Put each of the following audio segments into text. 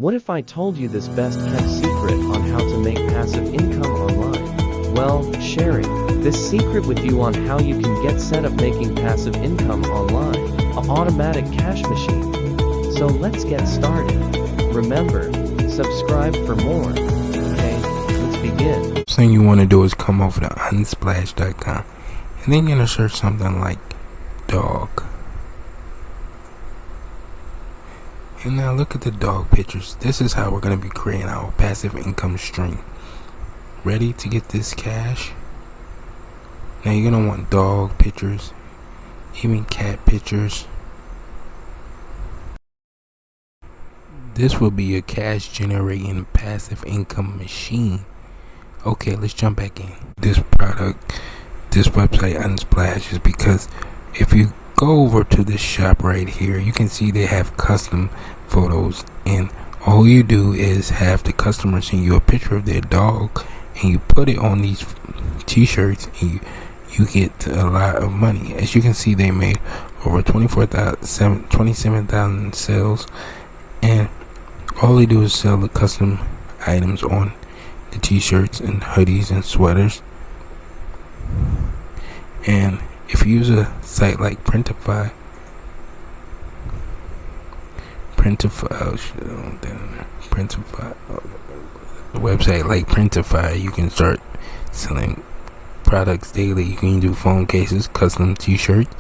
What if I told you this best kept secret on how to make passive income online? Well, sharing this secret with you on how you can get set up making passive income online, an automatic cash machine. So let's get started. Remember, subscribe for more. Okay, let's begin. First thing you want to do is come over to unsplash.com and then you're going to search something like dog. And now look at the dog pictures. This is how we're going to be creating our passive income stream. Ready to get this cash? Now you're going to want dog pictures, even cat pictures. This will be a cash generating passive income machine. Okay, let's jump back in. This website Unsplash is because if you go over to this shop right here, you can see they have custom photos, and all you do is have the customer send you a picture of their dog and you put it on these t-shirts and you get a lot of money. As you can see, they made over 27,000 sales, and all they do is sell the custom items on the t-shirts and hoodies and sweaters. And if you use a site like Printify, a website like Printify, you can start selling products daily. You can do phone cases, custom t-shirts,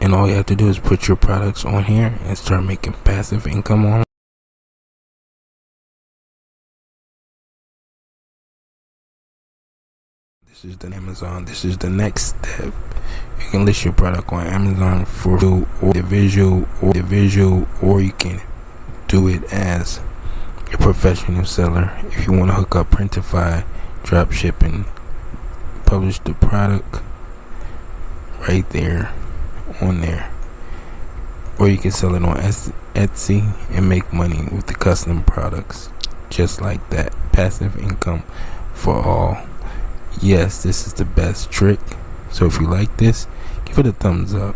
and all you have to do is put your products on here and start making passive income on. This is the Amazon. This is the next step. You can list your product on Amazon for the visual, or you can do it as a professional seller. If you want to hook up Printify, drop shipping, publish the product right there on there, or you can sell it on Etsy and make money with the custom products, just like that. Passive income for all. Yes, this is the best trick. So if you like this, give it a thumbs up.